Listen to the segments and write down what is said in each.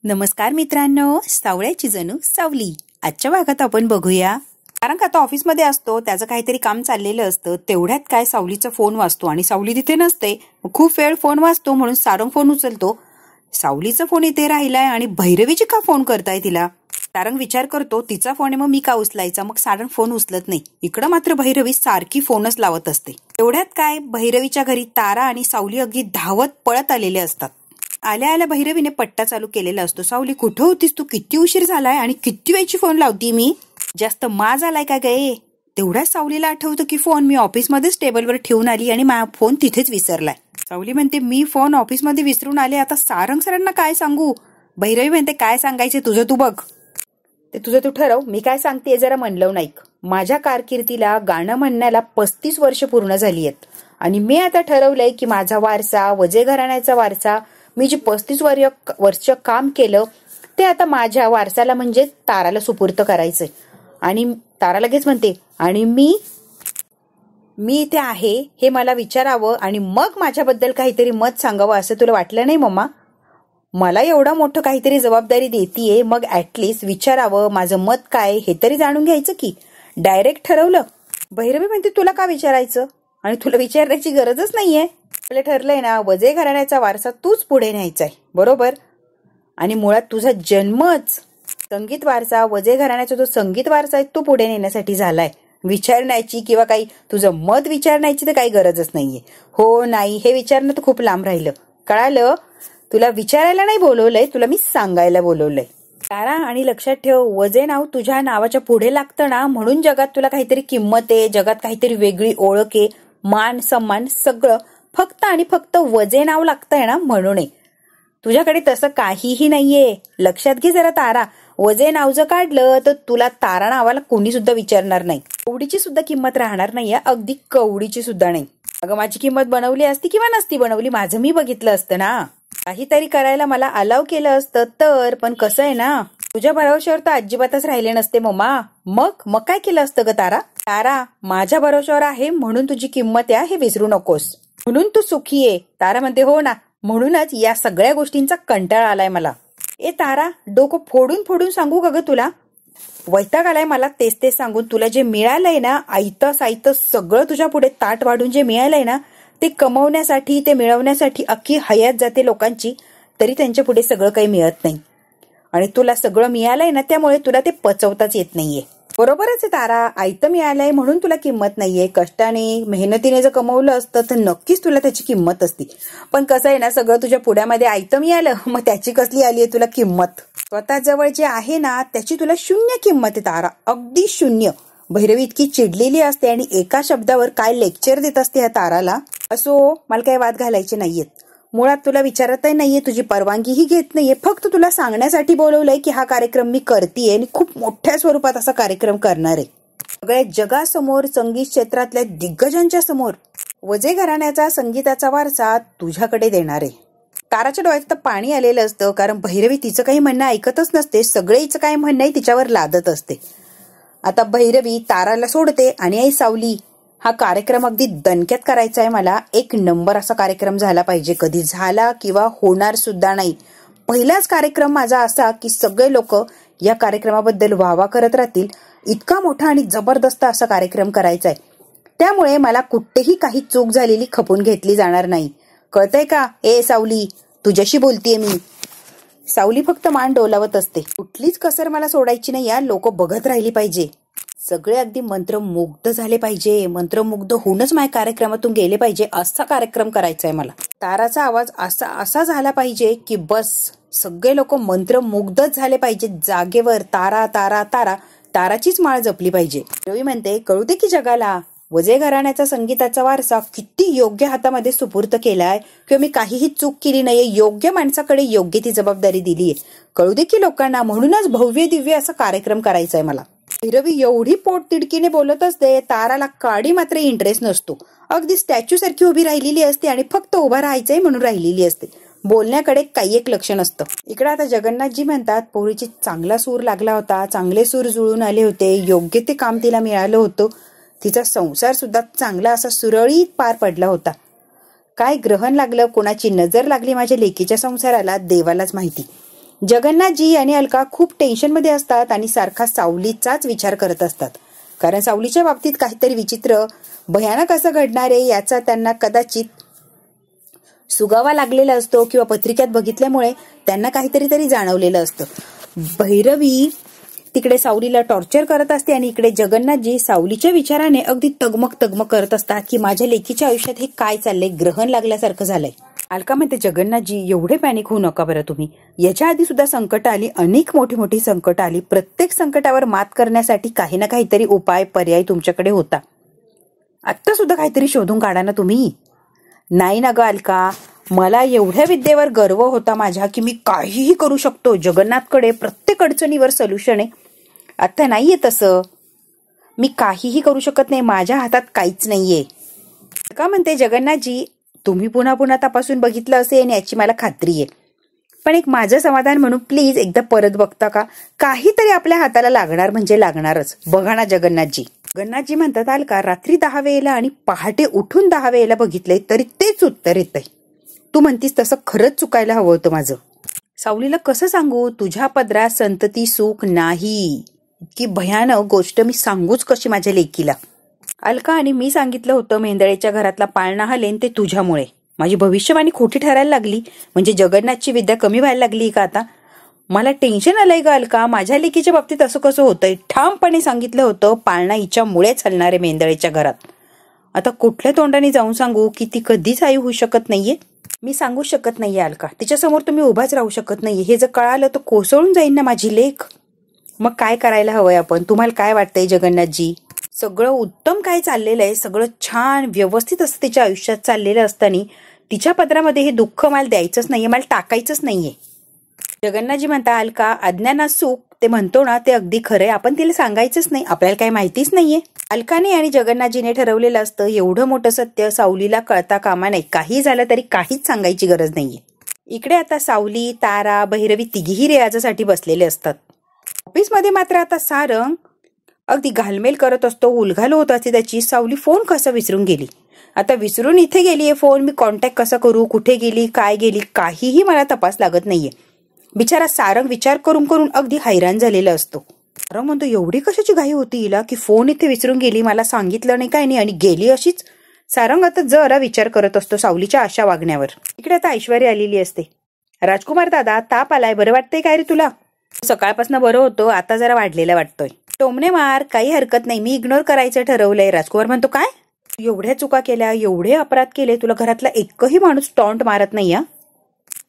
नमस्कार मित्रांनो, सावळ्याची जणू सावली. आजच्या भागात आपण बघूया. कारण का आता ऑफिसमध्ये असतो, त्याचं काहीतरी काम चाललेलं असतं. तेवढ्यात काय सावलीचा फोन वाजतो आणि सावली तिथे नसते. खूप वेळ फोन वाजतो म्हणून सारंग फोन उचलतो. सावलीचा फोन इथे राहिलाय आणि भैरवीची का फोन करताय तिला. सारंग विचार करतो तिचा फोन आहे, मग मी का उचलायचा. मग सारंग फोन उचलत नाही. इकडं मात्र भैरवी सारखी फोनच लावत असते. तेवढ्यात काय भैरवीच्या घरी तारा आणि सावली अगदी धावत पळत आलेले असतात. आल्या आल्या भैरवीने पट्टा चालू केलेला असतो. सावली कुठं होतीस तू, किती उशीर झालाय आणि किती वेळची फोन लावती मी. जास्त माज आलाय का गे. तेवढ्याच सावलीला आठवतं की फोन मी ऑफिसमध्येच टेबलवर ठेवून आली आणि माझा फोन तिथेच विसरलाय. सावली म्हणते मी फोन ऑफिसमध्ये विसरून आले, आता सारंग सरांना काय सांगू. भैरवी म्हणते काय सांगायचे तुझं तू बघ, ते तुझं तू ठरव. मी काय सांगते जरा म्हणलं नाही. माझ्या कारकिर्दीला गाणं म्हणण्याला 35 वर्ष पूर्ण झाली आहेत आणि मी आता ठरवलंय की माझा वारसा, वजे घराण्याचा वारसा, मी जे 35 वर्ष काम केलं ते आता माझ्या वारसाला म्हणजे ताराला सुपूर्त करायचंय. आणि तारा लगेच म्हणते आणि मी इथे आहे हे मला विचारावं आणि मग माझ्याबद्दल काहीतरी मत सांगावं असं तुला वाटलं नाही मम्मा. मला एवढं मोठं काहीतरी जबाबदारी देतीये, मग ऍटलिस्ट विचारावं माझं मत काय हे तरी जाणून घ्यायचं की. डायरेक्ट ठरवलं. भैरवी म्हणते तुला का विचारायचं आणि तुला विचारण्याची गरजच नाहीये. आपलं ठरलंय ना, वजे घराण्याचा वारसा तूच पुढे न्यायचाय बरोबर. आणि मुळात तुझा जन्मच संगीत वारसा, वजे घराण्याचा जो संगीत वारसा आहे तो पुढे नेण्यासाठी झालाय. विचारण्याची किंवा काही तुझं मत विचारण्याची तर काही गरजच नाहीये. हो नाही हे विचारणं तर खूप लांब राहिलं. कळालं. तुला विचारायला नाही बोलवलंय, तुला मी सांगायला बोलवलंय. तारा आणि लक्षात ठेव, वजे नाव तुझ्या नावाच्या पुढे लागतं ना, म्हणून जगात तुला काहीतरी किंमत आहे, जगात काहीतरी वेगळी ओळख आहे, मान सन्मान सगळं फक्त आणि फक्त वजे नाव लागतंय ना म्हणून. तुझ्याकडे तसं काहीही नाहीये. लक्षात घे जरा तारा. वजे नाव जर काढलं तर तुला तारा नावाला कोणी सुद्धा विचारणार नाही. कवडीची सुद्धा किंमत राहणार नाहीये, अगदी कवडीची सुद्धा नाही. अगं माझी किंमत बनवली असती किंवा नसती बनवली माझं मी बघितलं असतं ना. काहीतरी करायला मला अलाव केलं असतं तर. पण कसं आहे ना, तुझ्या भरोश्यावर तर अजिबातच राहिले नसते मम्मा. मग काय केलं असतं ग तारा. तारा माझ्या भरोश्यावर आहे म्हणून तुझी किंमत आहे हे विसरू नकोस. म्हणून तू सुखी आहे. तारा म्हणते हो ना, म्हणूनच या सगळ्या गोष्टींचा कंटाळा आलाय मला. ए तारा डोकं फोडून फोडून सांगू का ग तुला. वैताग आलाय मला तेच सांगून. तुला जे मिळालंय ना, आयतं सायतं सगळं तुझ्या पुढे ताट वाढून जे मिळालंय ना, ते कमवण्यासाठी, ते मिळवण्यासाठी अख्खी हयात जाते लोकांची, तरी त्यांच्या पुढे सगळं काही मिळत नाही. आणि तुला सगळं मिळालंय ना, त्यामुळे तुला ते पचवताच येत नाहीये. बरोबरच आहे तारा, आयतं मिळालंय म्हणून तुला किंमत नाहीये. कष्टाने मेहनतीने जर कमवलं असतं तर नक्कीच तुला त्याची किंमत असती. पण कसं आहे ना, सगळं तुझ्या पुढ्यामध्ये आयतं मिळालं, मग त्याची कसली आली आहे तुला किंमत. स्वतः जवळ जे आहे ना त्याची तुला शून्य किंमत आहे तारा, अगदी शून्य. भैरवी इतकी चिडलेली असते आणि एका शब्दावर काय लेक्चर देत असते ह्या ताराला. असो, मला काही वाद घालायचे नाहीयेत. मुळात तुला विचारतही नाहीये, तुझी परवानगीही घेत नाहीये. फक्त तुला सांगण्यासाठी बोलवलंय की हा कार्यक्रम मी करतेय आणि खूप मोठ्या स्वरूपात असा कार्यक्रम करणार आहे. सगळ्या जगासमोर, संगीत क्षेत्रातल्या दिग्गजांच्या समोर वजे घराण्याचा संगीताचा वारसा तुझ्याकडे देणार आहे. ताराच्या डोळ्यात तर पाणी आलेलं असतं, कारण भैरवी तिचं काही म्हणणं ऐकतच नसते. सगळे हिचं काय म्हणणं आहे तिच्यावर लादत असते. आता भैरवी ताराला सोडते आणि आई सावली, हा कार्यक्रम अगदी दणक्यात करायचा आहे मला. एक नंबर असा कार्यक्रम झाला पाहिजे. कधी झाला किंवा होणार सुद्धा नाही. पहिलाच कार्यक्रम माझा असा की सगळे लोक या कार्यक्रमाबद्दल वाहवा करत राहतील. इतका मोठा आणि जबरदस्त असा कार्यक्रम करायचा आहे. त्यामुळे मला कुठेही काही चूक झालेली खपून घेतली जाणार नाही. कळतंय का. ए सावली, तुझ्याशी बोलतीये मी. सावली फक्त मान डोलावत असते. कुठलीच कसर मला सोडायची नाही. या लोक बघत राहिली पाहिजे. सगळे अगदी मंत्रमुग्ध झाले पाहिजे. मंत्रमुग्ध होऊनच माझ्या कार्यक्रमातून गेले पाहिजे. असा कार्यक्रम करायचा आहे मला. ताराचा आवाज असा झाला पाहिजे की बस सगळे लोक मंत्रमुग्धच झाले पाहिजे. जागेवर तारा तारा तारा, ताराचीच माळ जपली पाहिजे. रवी म्हणते कळू दे की जगाला, वजे घराण्याचा संगीताचा वारसा किती योग्य हातामध्ये सुपूर्त केलाय, किंवा मी काहीही चूक केली नाहीये. योग्य माणसाकडे योग्य ती जबाबदारी दिलीये. कळू दे की लोकांना. म्हणूनच भव्य दिव्य असा कार्यक्रम करायचा आहे मला. भैरवी एवढी पोट तिडकीने बोलत असते. ताराला काडी मात्र इंटरेस्ट नसतो. अगदी स्टॅच्यू सारखी उभी राहिलेली असते आणि फक्त उभा राहायचंय म्हणून राहिलेली असते. बोलण्याकडे काही एक लक्ष नसतं. इकडे आता जगन्नाथजी म्हणतात पोरीची चांगला सूर लागला होता, चांगले सूर जुळून आले होते, योग्य ते काम तिला मिळालं होतं. तिचा संसार सुद्धा चांगला असा सुरळीत पार पडला होता. काय ग्रहण लागलं, कोणाची नजर लागली माझ्या लेकीच्या संसाराला देवालाच माहिती. जगन्नाथजी आणि अलका खूप टेन्शनमध्ये असतात आणि सारखा सावलीचाच विचार करत असतात. कारण सावलीच्या बाबतीत काहीतरी विचित्र भयानक असं घडणार आहे याचा त्यांना कदाचित सुगावा लागलेला असतो किंवा पत्रिकेत बघितल्यामुळे त्यांना काहीतरी तरी जाणवलेलं असतं. भैरवी तिकडे सावलीला टॉर्चर करत असते आणि इकडे जगन्नाथजी सावलीच्या विचाराने अगदी तगमग करत असतात की माझ्या लेकीच्या आयुष्यात हे काय चाललंय, ग्रहण लागल्यासारखं झालंय. अलका म्हणते, जगन्नाथजी एवढे पॅनिक होऊ नका बरं तुम्ही. याच्या आधी सुद्धा संकट आली, अनेक मोठी संकट आली. प्रत्येक संकटावर मात करण्यासाठी काही ना काहीतरी उपाय पर्याय तुमच्याकडे होता. आत्ता सुद्धा काहीतरी शोधून काढा ना तुम्ही. नाही ना ग अलका, मला एवढ्या विद्येवर गर्व होता माझ्या की मी काहीही करू शकतो. जगन्नाथकडे प्रत्येक अडचणीवर सोल्युशन आहे. आता नाहीये तसं. मी काहीही करू शकत नाही, माझ्या हातात काहीच नाहीये. का म्हणते, जगन्नाथजी तुम्ही पुन्हा तपासून बघितलं असेल याची मला खात्री आहे. पण एक माझं समाधान म्हणून प्लीज एकदा परत बघता का? काहीतरी आपल्या हाताला लागणार म्हणजे लागणारच. बघा ना जगन्नाथजी. जगन्नाथजी म्हणतात, अलका रात्री 10 वेळेला आणि पहाटे उठून 10 वेळेला बघितलंय तरी तेच उत्तर येतंय. तू म्हणतीस तसं खरंच चुकायला हवं होतं माझं. सावलीला कसं सांगू, तुझ्या पदरात संतती सुख नाही. इतकी भयानक गोष्ट मी सांगूच कशी माझ्या लेकीला. अलका, आणि मी सांगितलं होतं मेंदळेच्या घरातला पाळणा हलेन ते तुझ्यामुळे. माझी भविष्यवाणी खोटी ठरायला लागली म्हणजे जगन्नाथची विद्या कमी व्हायला लागली का आता? मला टेन्शन आलंय ग अलका. माझ्या लेकीच्या बाबतीत असं कसं होतंय? ठामपणे सांगितलं होतं पाळणा हिच्यामुळेच हलणार आहे मेंदळेच्या घरात. आता कुठल्या तोंडाने जाऊन सांगू की ती कधीच आई होऊ शकत नाहीये? मी सांगू शकत नाहीये अलका. तिच्यासमोर तुम्ही उभाच राहू शकत नाहीये. हे जर कळालं तर कोसळून जाईन ना माझी लेक. मग काय करायला हवंय आपण? तुम्हाला काय वाटतंय जगन्नाथजी? सगळं उत्तम काय चाललेलं आहे, सगळं छान व्यवस्थित असं तिच्या आयुष्यात चाललेलं असताना तिच्या पदरामध्ये हे दुःख मला द्यायचंच नाहीये, मला टाकायचंच नाहीये. जगन्नाथजी म्हणता, अलका अज्ञानात सुख ते म्हणतो ना ते अगदी खरंय. आपण तिला सांगायचंच नाही, आपल्याला काही माहितीच नाहीये. अलकाने आणि जगन्नाथजीने ठरवलेलं असतं एवढं मोठं सत्य सावलीला कळता कामा नाही. काही झालं तरी काहीच सांगायची गरज नाहीये. इकडे आता सावली, तारा, भैरवी तिघीही रियाजासाठी बसलेले असतात. ऑफिसमध्ये मात्र आता सारंग अगदी घालमेल करत असतो, उलघाल होत असते त्याची. सावली फोन कसा विसरून गेली, आता विसरून इथे गेलीये फोन, मी कॉन्टॅक्ट कसा करू, कुठे गेली, काय गेली, काहीही मला तपास लागत नाहीये. बिचारा सारंग विचार करून अगदी हैराण झालेला असतो. सारंग म्हणतो, एवढी कशाची घाई होती हिला की फोन इथे विसरून गेली, मला सांगितलं नाही काय नाही आणि गेली अशीच. सारंग आता जरा विचार करत असतो सावलीच्या अशा वागण्यावर. इकडे आता ऐश्वर्या आलेली असते. राजकुमार दादा, ताप आलाय, बरं वाटतंय काय रे तुला? सकाळपासून बरं होतं, आता जरा वाढलेला वाटतोय. टोमणे मार, काही हरकत नाही, मी इग्नोर करायचं ठरवलंय. राजकुमार म्हणतो, काय एवढ्या चुका केल्या, एवढे अपराध केले, तुला घरातला एकही माणूस टॉन्ट मारत नाही?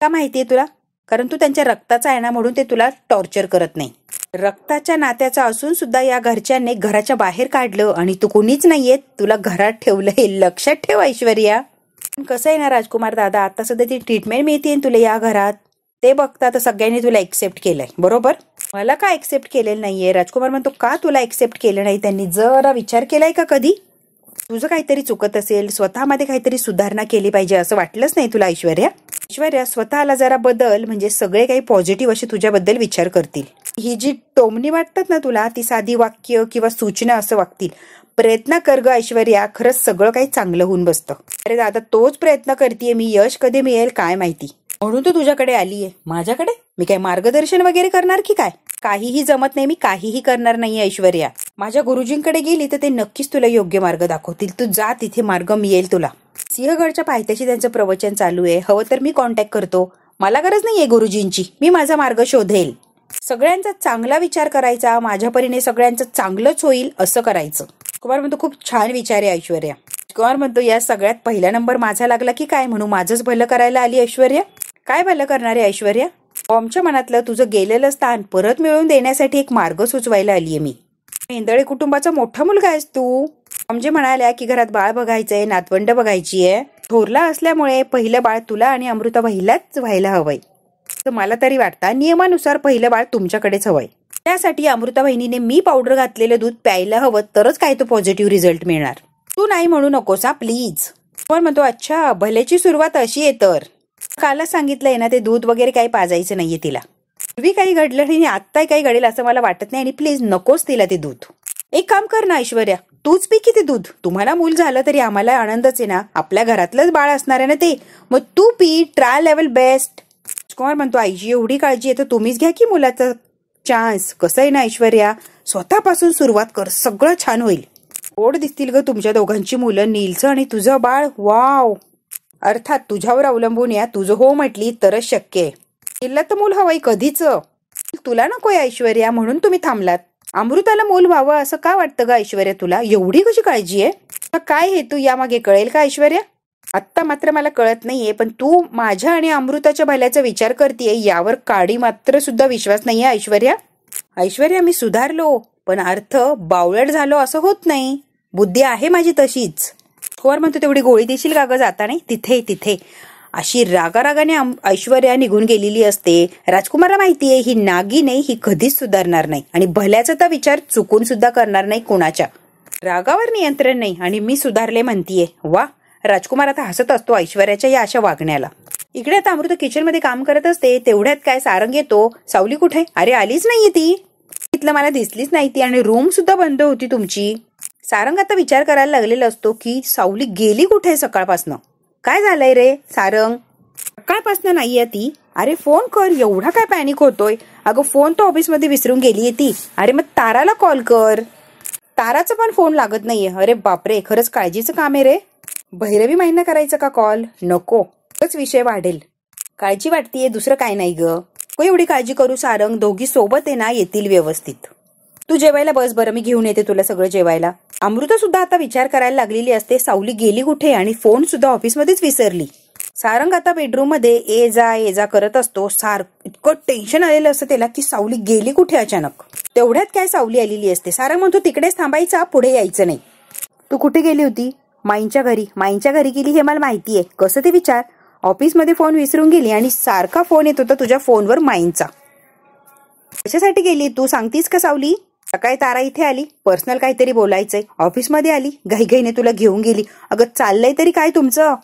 का माहितीये तुला? कारण तू त्यांच्या रक्ताचा आहे ना, म्हणून ते तुला टॉर्चर करत नाही. रक्ताच्या नात्याचा असून सुद्धा या घरच्यांनी घराच्या बाहेर काढलं आणि तू कोणीच नाहीये, तुला घरात ठेवलं. हे लक्षात ठेव ऐश्वर्या. कसं आहे ना राजकुमार दादा, आता सध्या ती ट्रीटमेंट मिळते तुला या घरात, ते बघता तर सगळ्यांनी तुला एक्सेप्ट केलंय, बरोबर? मला का एक्सेप्ट केलेलं नाहीये? राजकुमार म्हणतो, का तुला एक्सेप्ट केलं नाही त्यांनी? जरा विचार केलाय का कधी? तुझं काहीतरी चुकत असेल, स्वतःमध्ये काहीतरी सुधारणा केली पाहिजे असं वाटलंच नाही तुला ऐश्वर्या? ऐश्वर्या, स्वतःला जरा बदल, म्हणजे सगळे काही पॉझिटिव्ह असे तुझ्याबद्दल विचार करतील. ही जी टोमणी वाटतात ना तुला, ती साधी वाक्य किंवा सूचना असं वागतील. प्रयत्न कर ग ऐश्वर्या, खरंच सगळं काही चांगलं होऊन बसतं. अरे दादा, तोच प्रयत्न करतेय मी, यश कधी मिळेल काय माहिती, म्हणून तू तुझ्याकडे आलीये. माझ्याकडे? मी काय मार्गदर्शन वगैरे करणार की काय? काहीही जमत नाही, मी काहीही करणार नाही ऐश्वर्या. माझ्या गुरुजींकडे गेली तर ते नक्कीच तुला योग्य मार्ग दाखवतील. तू जा, तिथे मार्ग मिळेल तुला. सिंहगडच्या पायथ्याशी त्यांचं प्रवचन चालू आहे, हवं तर मी कॉन्टॅक्ट करतो. मला गरज नाहीये गुरुजींची, मी माझा मार्ग शोधेल. सगळ्यांचा चांगला विचार करायचा, माझ्या परीने सगळ्यांचं चांगलंच होईल असं करायचं. कुमार म्हणतो, खूप छान विचार आहे ऐश्वर्या. कुमार म्हणतो, या सगळ्यात पहिला नंबर माझा लागला की काय, म्हणून माझंच भलं करायला आली ऐश्वर्या? काय भलं करणार आहे ऐश्वर्या? आमच्या मनातलं तुझं गेलेलं स्थान परत मिळवून देण्यासाठी एक मार्ग सुचवायला आलीये मी. मेंदळे कुटुंबाचा मोठा मुलगा आहेस तू. आमचे म्हणाल्या की घरात बाळ बघायचंय, नातवंड बघायची आहे. थोरला असल्यामुळे पहिलं बाळ तुला आणि अमृता वहिलाच व्हायला हवंय. तर मला तरी वाटतं नियमानुसार पहिलं बाळ तुमच्याकडेच हवंय. त्यासाठी अमृता बहिणीने मी पावडर घातलेलं दूध प्यायला हवं, तरच काय तो पॉझिटिव्ह रिझल्ट मिळणार. तू नाही म्हणू नकोस हा प्लीज. पण म्हणतो, अच्छा भल्याची सुरुवात अशी आहे तर. कालच सांगितलंय ना, ते दूध वगैरे काही पाजायचं नाहीये तिला. पूर्वी काही घडलं नाही, आत्ताही काही घडेल असं मला वाटत नाही, आणि प्लीज नकोच तिला ते दूध. एक काम कर ना ऐश्वर्या, तूच पी की ते दूध. तुम्हाला मूल झालं तरी आम्हाला आनंदच आहे ना, आपल्या घरातलंच बाळ असणार आहे ना ते. मग तू पी, ट्राय लेवल बेस्ट. राजकुमार म्हणतो आईची एवढी काळजी आहे तर तुम्हीच घ्या की मुलाचा चान्स. कसं आहे ना ऐश्वर्या, स्वतःपासून सुरुवात कर, सगळं छान होईल. ओढ दिसतील ग तुमच्या दोघांची मुलं, नीलचं आणि तुझं बाळ. वाव. अर्थात तुझ्यावर अवलंबून या, तुझं हो म्हटली तरच शक्य आहे. नीलला तर मूल हवंय कधीच. तुला नकोय ऐश्वर्या म्हणून तुम्ही थांबलात. अमृताला मूल व्हावं असं का वाटतं ग ऐश्वर्या तुला? एवढी कशी काळजी आहे? काय हेतू यामागे कळेल का ऐश्वर्या? आत्ता मात्र मला कळत नाहीये, पण तू माझ्या आणि अमृताच्या भल्याचा विचार करतेय यावर काडी मात्र सुद्धा विश्वास नाहीये ऐश्वर्या. ऐश्वर्या मी सुधारलो, पण अर्थ बावळट झालो असं होत नाही. बुद्धी आहे माझी तशीच. कोर म्हणतो तेवढी गोळी देशील का ग जाताना? तिथे तिथे अशी रागारागाने ऐश्वर्या निघून गेलेली असते. राजकुमारला माहितीये ही नागिन आहे, ही कधीच सुधारणार नाही आणि भल्याचा तर विचार चुकून सुद्धा करणार नाही कोणाच्या. रागावर नियंत्रण नाही आणि मी सुधारले म्हणतीये. वा. राजकुमार आता हसत असतो ऐश्वर्याच्या या अशा वागण्याला. इकडे आता अमृता किचन मध्ये काम करत असते तेवढ्यात काय सारंग येतो. सावली कुठे? अरे आलीच नाहीये ती. तिथलं मला दिसलीच नाही ती आणि रूम सुद्धा बंद होती तुमची. सारंग आता विचार करायला लागलेला असतो की सावली गेली कुठे सकाळपासनं. काय झालंय रे सारंग? सकाळपासनं नाहीये ती. अरे फोन कर. एवढा काय पॅनिक होतोय? अगं फोन तो ऑफिसमध्ये विसरून गेलीये ती. अरे मग ताराला कॉल कर. ताराचा पण फोन लागत नाहीये. अरे बापरे, खरंच काळजीचं काम आहे रे. भैरवी माहिना करायचं का कॉल? नको, तोच विषय वाढेल. काळजी वाटतीये, दुसरं काय नाही ग. एवढी काळजी करू सारंग, दोघी सोबत आहे ना, येतील व्यवस्थित. तू जेवायला बस बरं, मी घेऊन येते तुला सगळं जेवायला. अमृता सुद्धा आता विचार करायला लागलेली असते सावली गेली कुठे आणि फोन सुद्धा ऑफिसमध्येच विसरली. सारंग आता बेडरूम मध्ये ये जा करत असतो. इतकं टेन्शन आलेलं असतं त्याला की सावली गेली कुठे अचानक. तेवढ्यात काय सावली आलेली असते. सारंग म्हणतो तिकडेच थांबायचा, पुढे यायचं नाही. तू कुठे गेली होती? माईंच्या घरी. माईंच्या घरी गेली हे मला माहितीये. कसं ते विचार. ऑफिसमध्ये फोन विसरून गेली आणि सारखा फोन येत होता तुझ्या फोनवर माईंचा. कशासाठी गेली तू सांगतीस का सावली? सकाळी तारा इथे आली, पर्सनल काहीतरी बोलायचंय. ऑफिसमध्ये आली, घाईघाईने तुला घेऊन गेली. अगं चाललंय तरी काय तुमचं?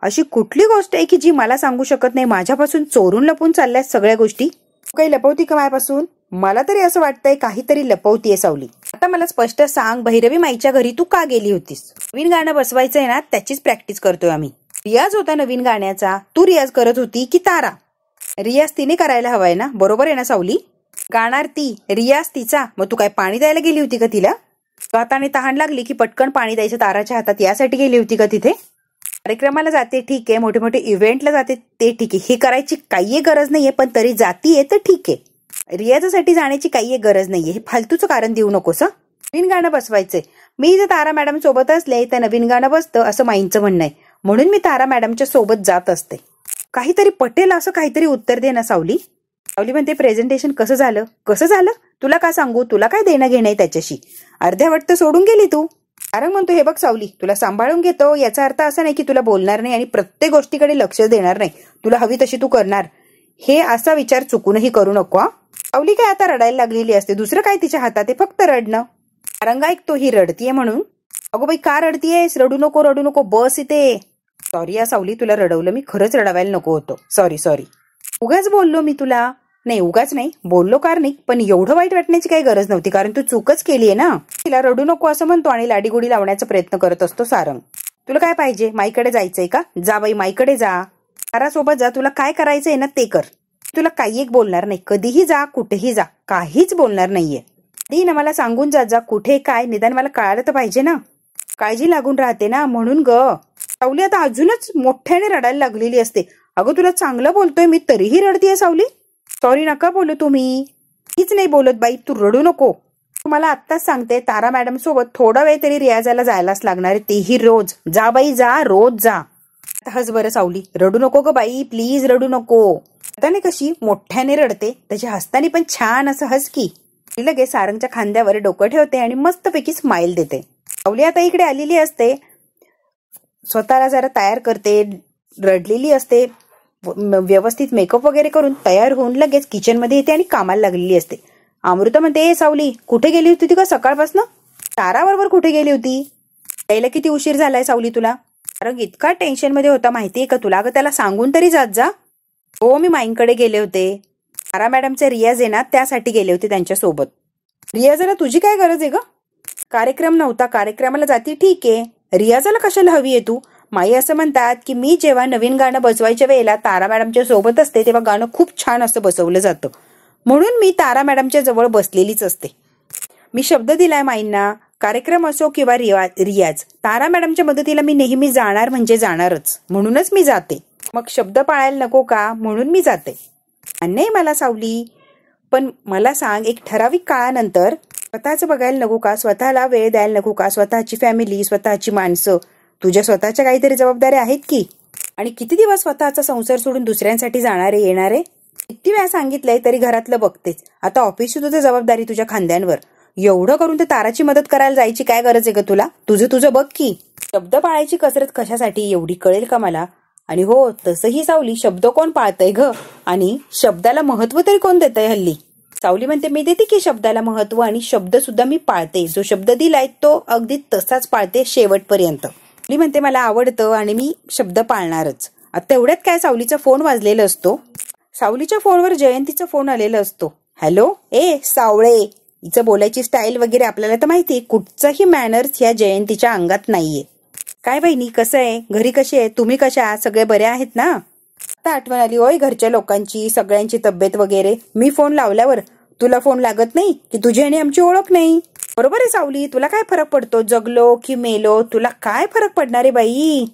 अशी कुठली गोष्ट आहे की जी मला सांगू शकत नाही? माझ्यापासून चोरून लपून चालल्यात सगळ्या गोष्टी. काही लपवती का माझ्यापासून? मला तरी असं वाटतंय काहीतरी लपवतीये सावली. आता मला स्पष्ट सांग, भैरवी माईच्या घरी तू का गेली होतीस? नवीन गाणं बसवायचंय ना, त्याचीच प्रॅक्टिस करतोय आम्ही. रियाज होता नवीन गाण्याचा. तू रियाज करत होती की तारा? रियाज तिने करायला हवाय ना, बरोबर आहे ना सावली? गाणार ती, रियाज तिचा. मग तू काय पाणी द्यायला गेली होती का तिला? हाताने तहान लागली की पटकन पाणी द्यायचं ताराच्या हातात, यासाठी गेली होती का तिथे? कार्यक्रमाला जाते ठीक आहे, मोठे मोठे इव्हेंटला जाते ते ठीक आहे, हे करायची काही गरज नाहीये, पण तरी जातीये तर ठीक आहे. रियाजासाठी जाण्याची काही गरज नाहीये, हे फालतूचं कारण देऊ नकोस. नवीन गाणं बसवायचंय. मी जर तारा मॅडम सोबत असले तर नवीन गाणं बसतं असं माईंचं म्हणणं आहे, म्हणून मी तारा मॅडमच्या सोबत जात असते. काहीतरी पटेल असं काहीतरी उत्तर दे ना सावली. सावली म्हणते प्रेझेंटेशन कसं झालं? कसं झालं तुला का सांगू, तुला काय देणं घेणं आहे त्याच्याशी? अर्ध्यावट तर सोडून गेली तू. सारंग म्हणतो हे बघ सावली, तुला सांभाळून घेतो याचा अर्थ असा नाही की तुला बोलणार नाही आणि प्रत्येक गोष्टीकडे लक्ष देणार नाही. तुला हवी तशी तू करणार, हे असा विचार चुकूनही करू नको. सावली काय आता रडायला लागलेली असते, दुसरं काय तिच्या हातात आहे, फक्त रडणं. सारंग ऐकतो ही रडतीये म्हणून. अगो बाई का रडतीयेस? रडू नको बस इथे. सॉरी या सावली, तुला रडवलं मी, खरंच रडावायला नको होतं. सॉरी. उगाच बोललो मी तुला. नाही उगाच नाही बोललो कारण नाही, पण एवढं वाईट वाटण्याची काही गरज नव्हती कारण तू चूकच केलीये ना. तिला रडू नको असं म्हणतो आणि लाडीगोडी लावण्याचा प्रयत्न करत असतो सारंग. तुला काय पाहिजे? माईकडे जायचंय का? जा बाई माईकडे जा, तारासोबत जा, तुला काय करायचंय ना ते कर. तुला काही एक बोलणार नाही, कधीही जा कुठेही जा, काहीच बोलणार नाहीये. ती ना मला सांगून जा कुठे काय, निदान मला कळालं तर पाहिजे ना. काळजी लागून राहते ना म्हणून ग. सावली आता अजूनच मोठ्याने रडायला लागलेली असते. अगं तुला चांगलं बोलतोय मी तरीही रडतीये सावली. सॉरी नका बोलू तुम्ही. हीच नाही बोलत बाई, तू रडू नको. तुम्हाला आत्ताच सांगते तारा मॅडम सोबत थोडा वेळ तरी रियाजाला जायलाच लागणार आहे, तेही रोज. जा बाई जा, रोज जा. आता हस बरं सावली, रडू नको ग बाई, प्लीज रडू नको. आता नाही कशी मोठ्याने रडते, त्याची हसतानी पण छान असं हस की. ती लगेच सारंगच्या खांद्यावर डोकं ठेवते आणि मस्तपैकी स्माइल देते. सावली आता इकडे आलेली असते, स्वतःला जरा तयार करते, रडलेली असते, व्यवस्थित मेकअप वगैरे करून तयार होऊन लगेच किचन मध्ये येते आणि कामाला लागलेली असते. अमृता म्हणते ए सावली, कुठे गेली होती का सकाळपासून? तारा बरोबर कुठे गेली होती? यायला किती उशीर झालाय सावली तुला? कारण इतका टेन्शन मध्ये होता माहितीये का तुला? अगं त्याला सांगून तरी जात जा. हो मी माईंकडे गेले होते, तारा मॅडमचे रियाज आहे ना त्यासाठी गेले होते त्यांच्या सोबत. रियाजाला तुझी काय गरज आहे ग? कार्यक्रम नव्हता, कार्यक्रमाला जाती ठीक आहे, रियाजाला कशाला हवी आहे तू? माई असं म्हणतात की मी जेव्हा नवीन गाणं बसवायच्या वेळेला तारा मॅडमच्या सोबत असते तेव्हा गाणं खूप छान असं बसवलं जातं, म्हणून मी तारा मॅडमच्या जवळ बसलेलीच असते. मी शब्द दिलाय माईंना, कार्यक्रम असो किंवा रियाज, तारा मॅडमच्या मदतीला मी नेहमी जाणार म्हणजे जाणारच, म्हणूनच मी जाते. मग शब्द पाळायला नको का, म्हणून मी जाते. नाही मला सावली, पण मला सांग, एक ठराविक काळानंतर स्वतःच बघायला नको का, स्वतःला वेळ द्यायला नको का, स्वतःची फॅमिली, स्वतःची माणसं, तुझ्या स्वतःच्या काहीतरी जबाबदाऱ्या आहेत की. आणि किती दिवस स्वतःचा संसार सोडून दुसऱ्यांसाठी जाणारे येणारे. किती वेळा सांगितलंय तरी घरातलं बघतेच, आता ऑफिसची तुझं जबाबदारी तुझ्या खांद्यांवर. एवढं करून ते ताराची मदत करायला जायची काय गरज आहे ग तुला. तुझं बघ की. शब्द पाळायची कसरत कशासाठी एवढी कळेल का मला. आणि हो तसंही सावली, शब्द कोण पाळतंय ग, आणि शब्दाला महत्व तरी कोण देतंय हल्ली. सावली म्हणते मी देते की शब्दाला महत्व, आणि शब्द सुद्धा मी पाळते. जो शब्द दिलाय तो अगदी तसाच पाळते शेवटपर्यंत. सावली म्हणते मला आवडतं आणि मी शब्द पाळणारच. आता तेवढ्यात काय सावलीचा फोन वाजलेला असतो. सावलीच्या फोनवर जयंतीचा फोन आलेला असतो. हॅलो, ए सावळे. हिचं बोलायची स्टाईल वगैरे आपल्याला तर माहिती, कुठचाही मॅनर्स या जयंतीच्या अंगात नाहीये. काय बहिणी, कसं आहे, घरी कशी आहे, तुम्ही कशा आहात, सगळे बरे आहेत ना. आता आठवण आली होय घरच्या लोकांची, सगळ्यांची तब्येत वगैरे. मी फोन लावल्यावर तुला फोन लागत नाही की तुझी आणि आमची ओळख नाही. बरोबर आहे सावली, तुला काय फरक पडतो, जगलो की मेलो, तुला काय फरक पडणार आहे बाई.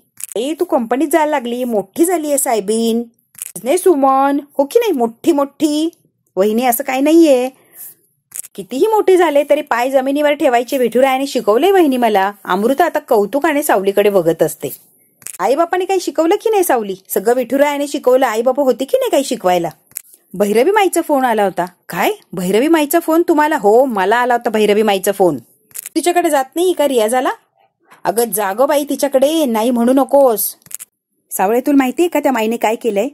तू कंपनीत जायला लागली, मोठी झाली आहे साहेबीन, बिझनेस वुमन, हो की नाही, मोठी. वहिनी असं काही नाहीये, कितीही मोठे झाले तरी पाय जमिनीवर ठेवायचे विठुरायाने शिकवले वहिनी मला. अमृता आता कौतुकाने सावलीकडे बघत असते. आई बापाने काही शिकवलं की नाही सावली. सगळं विठुरायाने शिकवलं, आई बापा होती की नाही काही शिकवायला. भैरवी माईचा फोन आला होता. काय, भैरवी माईचा फोन तुम्हाला. हो मला आला होता भैरवी माईचा फोन. तिच्याकडे जात नाही का रियाजाला. अगं जागो बाई तिच्याकडे, नाही म्हणू नकोस. सावळे तुला माहितीये का त्या माईने काय केलंय.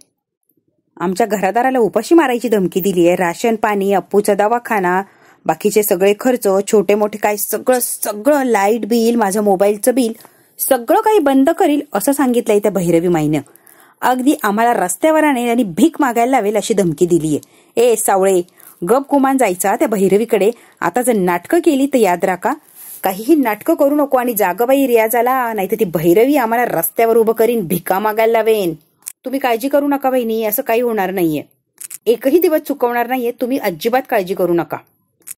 आमच्या घरादाराला उपाशी मारायची धमकी दिली आहे. राशन पाणी, अप्पूचा दवाखाना, बाकीचे सगळे खर्च, छोटे मोठे काय सगळं लाईट बिल, माझं मोबाईलचं बिल, सगळं काही बंद करील असं सांगितलंय त्या भैरवी माईनं. अगदी आम्हाला रस्त्यावर आणेल आणि भीक मागायला लावेल अशी धमकी दिलीये. ए सावळे, गप गुमान जायचा त्या भैरवीकडे. आता जर नाटकं केली तर याद राखा, काहीही नाटकं करू नको आणि जागबाई रियाजाला, नाहीतर ती भैरवी आम्हाला रस्त्यावर उभं करीन, भिका मागायला लावेन. तुम्ही काळजी करू नका बहिणी, असं काही होणार नाहीये. एकही दिवस चुकवणार नाहीये, तुम्ही अजिबात काळजी करू नका.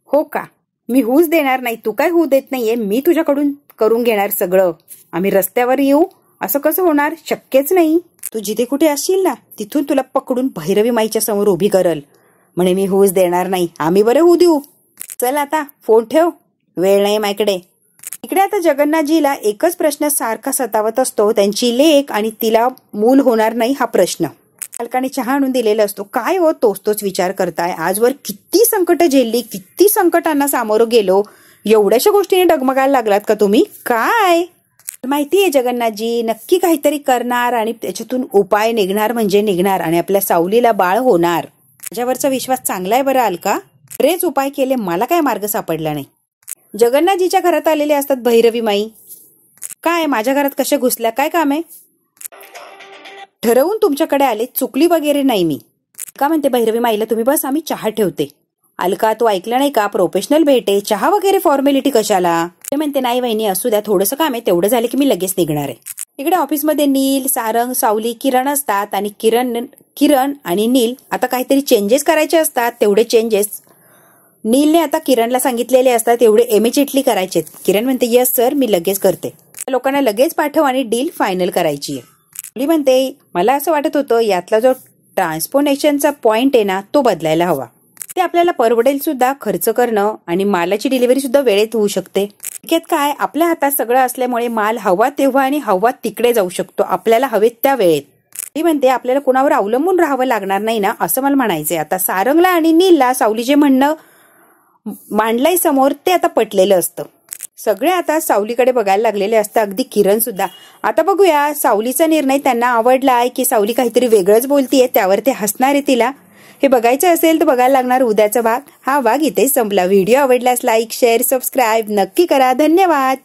हो का, मी हूच देणार नाही, तू काय होऊ देत नाहीये, मी तुझ्याकडून करून घेणार सगळं. आम्ही रस्त्यावर येऊ असं कसं होणार, शक्यच नाही. तू जिथे कुठे असशील ना तिथून तुला पकडून भैरवी माईच्या समोर उभी करल. म्हणे मी हूच देणार नाही, आम्ही बरं होऊ देऊ. चल आता फोन ठेव, वेळ नाही माझ्याकडे. इकडे आता जगन्नाथजीला एकच प्रश्न सारखा सतावत असतो, त्यांची लेक आणि तिला मूल होणार नाही हा प्रश्न. मालकाने चहा आणून दिलेला असतो. काय हो तोच विचार करताय, आजवर किती संकट झेलली, किती संकटांना सामोरं गेलो, एवढ्याशा गोष्टीने डगमगायला लागलात का तुम्ही. काय माहितीये जगन्नाथजी, नक्की काहीतरी करणार आणि त्याच्यातून उपाय निघणार म्हणजे निघणार, आणि आपल्या सावलीला बाळ होणार. माझ्यावरचा विश्वास चांगला आहे बरं अलका. बरेच उपाय केले, मला काय मार्ग सापडला नाही. जगन्नाथजीच्या घरात आलेले असतात भैरवी माई. काय माझ्या घरात कशा घुसल्या, काय काम आहे. ठरवून तुमच्याकडे आले, चुकली वगैरे नाही मी. का म्हणते भैरवी माईला, तुम्ही बस आम्ही चहा ठेवते. अलका तू ऐकलं नाही का, प्रोफेशनल भेटे, चहा वगैरे फॉर्मॅलिटी कशाला. ते म्हणते नाही वहिनी असू द्या, थोडंसं काम आहे, तेवढं झालं की मी लगेच निघणार आहे. इकडे ऑफिसमध्ये नील, सारंग, सावली, किरण असतात, आणि किरण आणि नील आता काहीतरी चेंजेस करायचे असतात. तेवढे चेंजेस नीलने आता किरणला सांगितलेले असतात, एवढे इमिजिएटली करायचे. किरण म्हणते यस सर, मी लगेच करते. लोकांना लगेच पाठव आणि डील फायनल करायची आहे. सावली म्हणते मला असं वाटत होतं यातला जो ट्रान्सपोर्टेशनचा पॉइंट आहे ना तो बदलायला हवा. ते आपल्याला परवडेल सुद्धा, खर्च करणं, आणि मालाची डिलिव्हरी सुद्धा वेळेत होऊ शकते. काय आपल्या हातात सगळं असल्यामुळे माल हवा तेव्हा आणि हवा तिकडे जाऊ शकतो, आपल्याला हवेत त्या वेळेत. ती म्हणते आपल्याला कोणावर अवलंबून राहावं लागणार नाही ना, असं मला म्हणायचंय. आता सारंगला आणि नीलला सावली जे म्हणणं मांडलंय समोर ते आता पटलेलं असतं. सगळे आता सावलीकडे बघायला लागलेले असतं, अगदी किरण सुद्धा. आता बघूया सावलीचा निर्णय त्यांना आवडलाय की सावली काहीतरी वेगळंच बोलतीये, त्यावर ते हसणार आहे तिला. हे बघायचं असेल तर बघायला लागणार उद्याचा भाग. हा भाग इथे संपला. व्हिडिओ आवडल्यास लाईक, शेअर, सबस्क्राईब नक्की करा. धन्यवाद.